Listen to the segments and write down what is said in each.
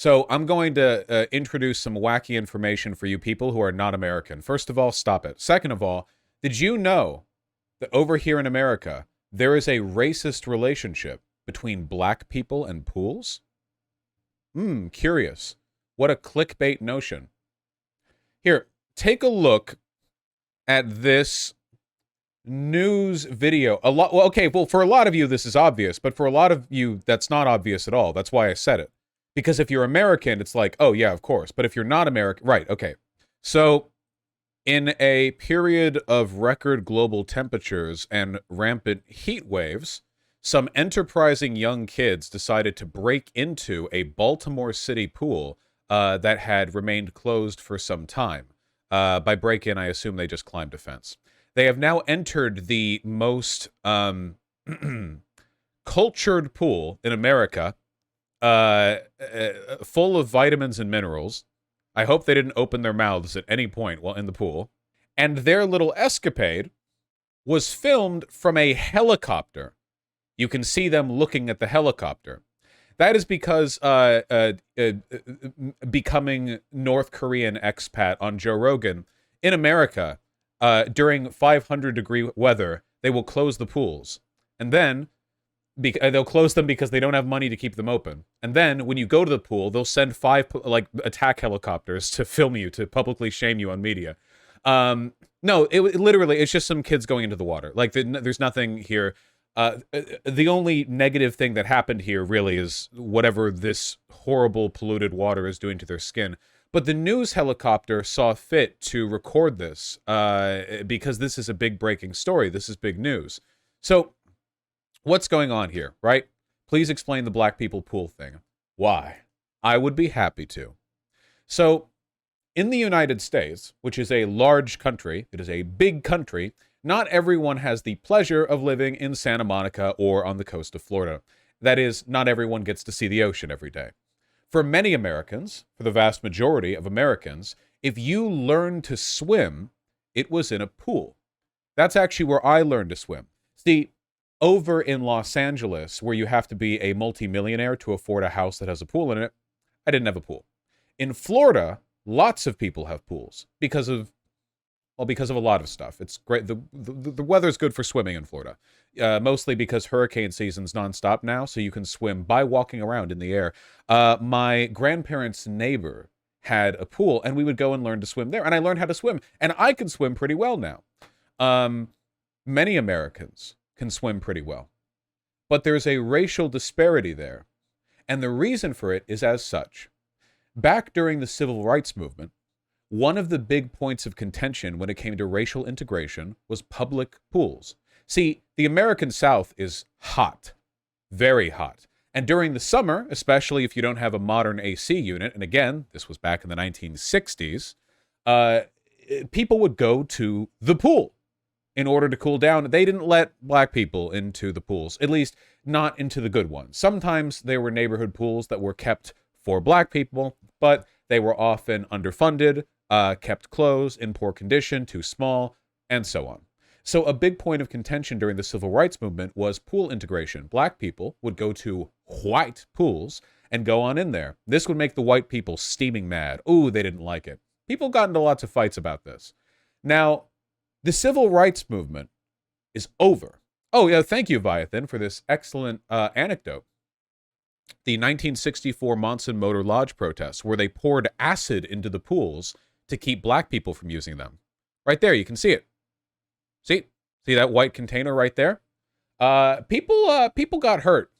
So I'm going to introduce some wacky information for you people who are not American. First of all, stop it. Second of all, did you know that over here in America, there is a racist relationship between black people and pools? Curious. What a clickbait notion. Here, take a look at this news video. Well, for a lot of you, this is obvious, but for a lot of you, that's not obvious at all. That's why I said it. Because if you're American, it's like, oh, yeah, of course. But if you're not American, right, okay. So, in a period of record global temperatures and rampant heat waves, some enterprising young kids decided to break into a Baltimore City pool that had remained closed for some time. By break in, I assume they just climbed a fence. They have now entered the most cultured pool in America, full of vitamins and minerals. I hope they didn't open their mouths at any point while in the pool. And their little escapade was filmed from a helicopter. You can see them looking at the helicopter. That is because becoming North Korean expat on Joe Rogan, in America, during 500-degree weather, they will close the pools. And then they'll close them because they don't have money to keep them open. And then when you go to the pool, they'll send 5 attack helicopters to film you, to publicly shame you on media. No, it's just some kids going into the water. Like there's nothing here. The only negative thing that happened here really is whatever this horrible polluted water is doing to their skin. But the news helicopter saw fit to record this because this is a big breaking story. This is big news. So what's going on here, right? Please explain the black people pool thing. Why? I would be happy to. So, in the United States, which is a large country, it is a big country, not everyone has the pleasure of living in Santa Monica or on the coast of Florida. That is, not everyone gets to see the ocean every day. For many Americans, for the vast majority of Americans, if you learn to swim, it was in a pool. That's actually where I learned to swim. See, over in Los Angeles, where you have to be a multimillionaire to afford a house that has a pool in it, I didn't have a pool. In Florida, lots of people have pools because of a lot of stuff. It's great. The weather's good for swimming in Florida, mostly because hurricane season's nonstop now, so you can swim by walking around in the air. My grandparents' neighbor had a pool, and we would go and learn to swim there, and I learned how to swim, and I can swim pretty well now. Many Americans can swim pretty well. But there's a racial disparity there. And the reason for it is as such. Back during the Civil Rights Movement, one of the big points of contention when it came to racial integration was public pools. See, the American South is hot, very hot. And during the summer, especially if you don't have a modern AC unit, and again, this was back in the 1960s, people would go to the pool in order to cool down. They didn't let black people into the pools, at least not into the good ones. Sometimes there were neighborhood pools that were kept for black people, but they were often underfunded, kept closed, in poor condition, too small, and so on. So a big point of contention during the Civil Rights Movement was pool integration. Black people would go to white pools and go on in there. This would make the white people steaming mad. Ooh, they didn't like it. People got into lots of fights about this. Now, the Civil Rights Movement is over. Oh, yeah, thank you, Viathan, for this excellent anecdote. The 1964 Monson Motor Lodge protests, where they poured acid into the pools to keep black people from using them. Right there, you can see it. See that white container right there? People got hurt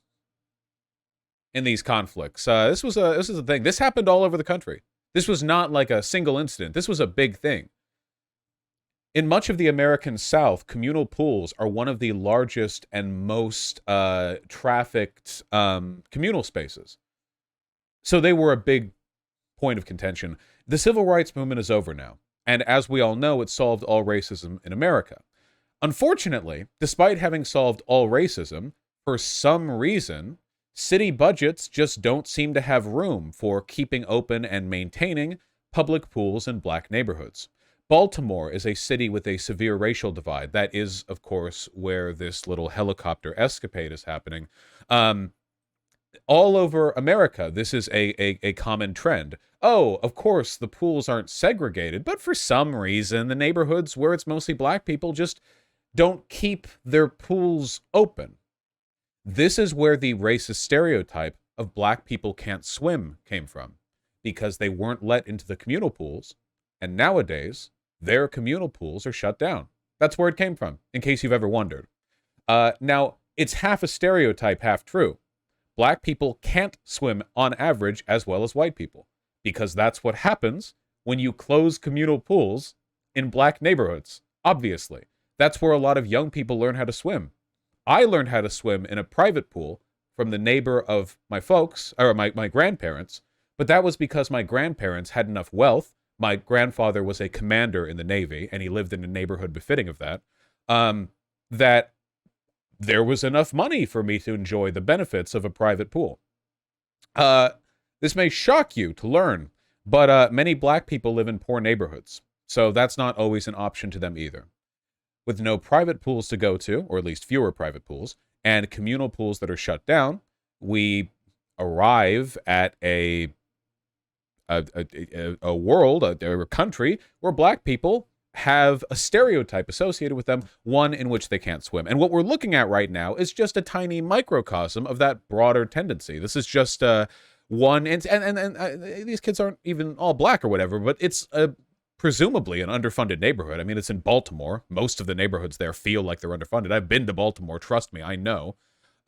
in these conflicts. This was a thing. This happened all over the country. This was not like a single incident. This was a big thing. In much of the American South, communal pools are one of the largest and most trafficked communal spaces. So they were a big point of contention. The Civil Rights Movement is over now. And as we all know, it solved all racism in America. Unfortunately, despite having solved all racism, for some reason, city budgets just don't seem to have room for keeping open and maintaining public pools in black neighborhoods. Baltimore is a city with a severe racial divide. That is, of course, where this little helicopter escapade is happening. all over America, this is a common trend. Oh, of course, the pools aren't segregated, but for some reason, the neighborhoods where it's mostly black people just don't keep their pools open. This is where the racist stereotype of black people can't swim came from, because they weren't let into the communal pools, and nowadays, their communal pools are shut down. That's where it came from, in case you've ever wondered. Now, it's half a stereotype, half true. Black people can't swim on average as well as white people, because that's what happens when you close communal pools in black neighborhoods. Obviously, that's where a lot of young people learn how to swim. I learned how to swim in a private pool from the neighbor of my folks, or my grandparents, but that was because my grandparents had enough wealth. My grandfather was a commander in the Navy, and he lived in a neighborhood befitting of that, that there was enough money for me to enjoy the benefits of a private pool. This may shock you to learn, but many black people live in poor neighborhoods, so that's not always an option to them either. With no private pools to go to, or at least fewer private pools, and communal pools that are shut down, we arrive at a world, a country, where black people have a stereotype associated with them, one in which they can't swim. And what we're looking at right now is just a tiny microcosm of that broader tendency. This is just one, and these kids aren't even all black or whatever, but it's presumably an underfunded neighborhood. I mean, it's in Baltimore. Most of the neighborhoods there feel like they're underfunded. I've been to Baltimore. Trust me, I know.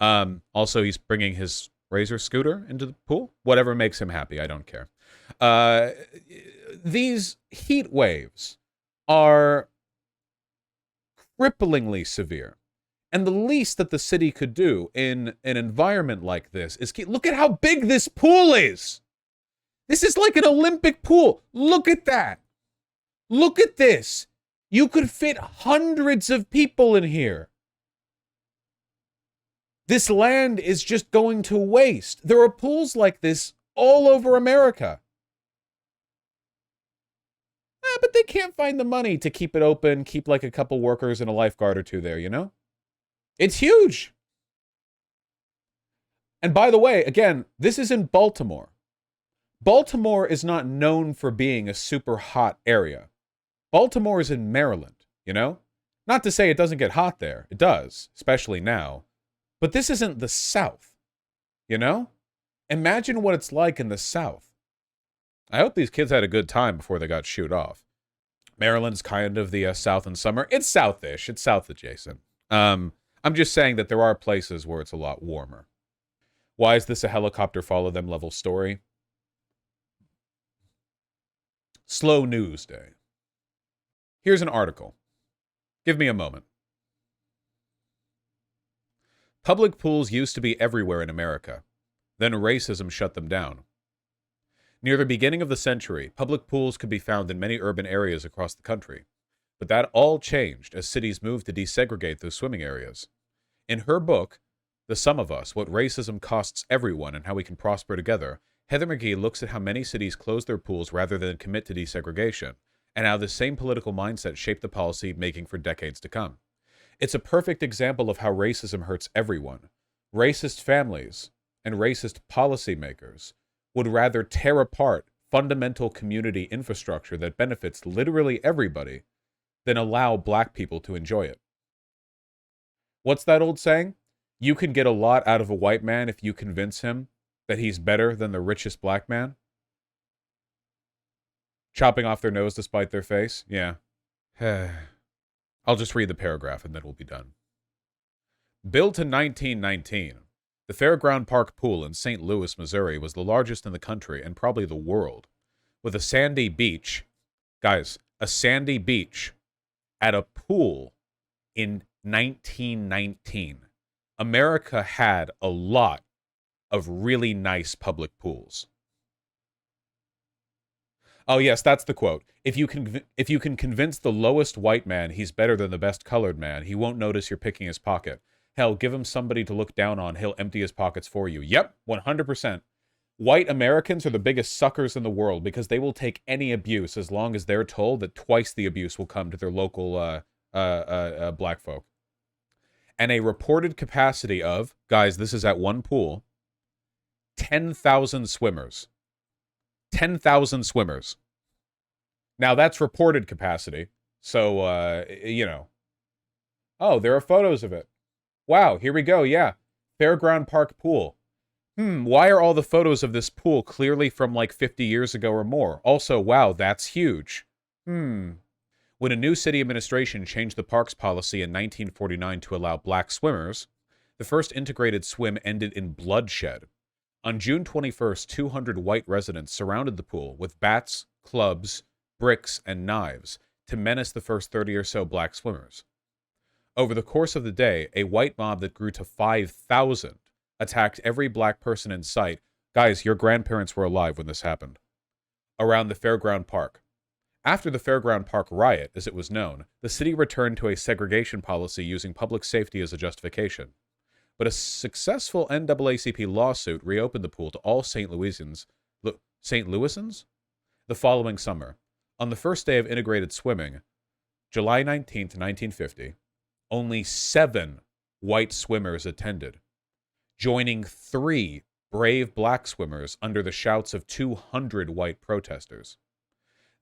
Also, he's bringing his Razor scooter into the pool. Whatever makes him happy, I don't care. These heat waves are cripplingly severe. And the least that the city could do in an environment like this is look at how big this pool is. This is like an Olympic pool. Look at that. Look at this. You could fit hundreds of people in here. This land is just going to waste. There are pools like this all over America. But they can't find the money to keep it open, keep like a couple workers and a lifeguard or two there, you know? It's huge. And by the way, again, this is in Baltimore. Baltimore is not known for being a super hot area. Baltimore is in Maryland, you know? Not to say it doesn't get hot there. It does, especially now. But this isn't the South, you know? Imagine what it's like in the South. I hope these kids had a good time before they got shooed off. Maryland's kind of the South in summer. It's South-ish. It's South adjacent. I'm just saying that there are places where it's a lot warmer. Why is this a helicopter follow them level story? Slow news day. Here's an article. Give me a moment. Public pools used to be everywhere in America. Then racism shut them down. Near the beginning of the century, public pools could be found in many urban areas across the country. But that all changed as cities moved to desegregate those swimming areas. In her book, The Sum of Us, What Racism Costs Everyone and How We Can Prosper Together, Heather McGhee looks at how many cities close their pools rather than commit to desegregation, and how this same political mindset shaped the policy making for decades to come. It's a perfect example of how racism hurts everyone. Racist families and racist policymakers would rather tear apart fundamental community infrastructure that benefits literally everybody than allow black people to enjoy it. What's that old saying? You can get a lot out of a white man if you convince him that he's better than the richest black man. Chopping off their nose to spite their face? Yeah. I'll just read the paragraph and then we'll be done. Built in 1919, the Fairground Park Pool in St. Louis, Missouri was the largest in the country and probably the world. With a sandy beach, guys, a sandy beach at a pool in 1919. America had a lot of really nice public pools. Oh yes, that's the quote. If you can convince the lowest white man he's better than the best colored man, he won't notice you're picking his pocket. Hell, give him somebody to look down on, he'll empty his pockets for you. Yep, 100%. White Americans are the biggest suckers in the world because they will take any abuse as long as they're told that twice the abuse will come to their local black folk. And a reported capacity of, guys, this is at one pool, 10,000 swimmers. 10,000 swimmers. Now, that's reported capacity. So, you know. Oh, there are photos of it. Wow, here we go, yeah. Fairground Park pool. Why are all the photos of this pool clearly from like 50 years ago or more? Also, wow, that's huge. When a new city administration changed the parks policy in 1949 to allow black swimmers, the first integrated swim ended in bloodshed. On June 21st, 200 white residents surrounded the pool with bats, clubs, bricks, and knives to menace the first 30 or so black swimmers. Over the course of the day, a white mob that grew to 5,000 attacked every black person in sight. Guys, your grandparents were alive when this happened. Around the Fairground Park. After the Fairground Park riot, as it was known, the city returned to a segregation policy using public safety as a justification. But a successful NAACP lawsuit reopened the pool to all St. Louisans the following summer. On the first day of integrated swimming, July 19th, 1950, only 7 white swimmers attended, joining 3 brave black swimmers under the shouts of 200 white protesters.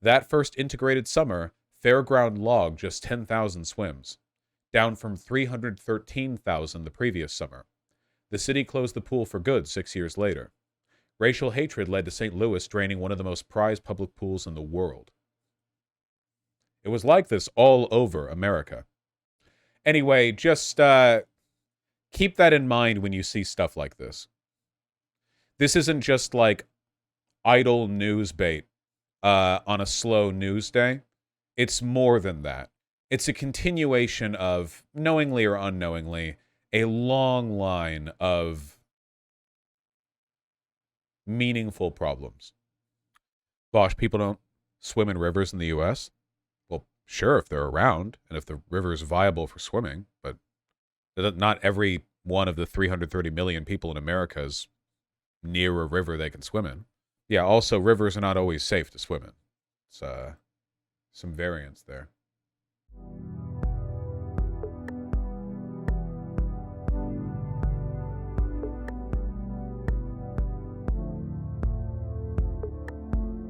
That first integrated summer, Fairground logged just 10,000 swims, down from 313,000 the previous summer. The city closed the pool for good 6 years later. Racial hatred led to St. Louis draining one of the most prized public pools in the world. It was like this all over America. Anyway, just keep that in mind when you see stuff like this. This isn't just like idle news bait on a slow news day. It's more than that. It's a continuation of, knowingly or unknowingly, a long line of meaningful problems. Bosh, people don't swim in rivers in the U.S.? Well, sure, if they're around, and if the river is viable for swimming, but not every one of the 330 million people in America is near a river they can swim in. Yeah, also, rivers are not always safe to swim in. It's some variance there.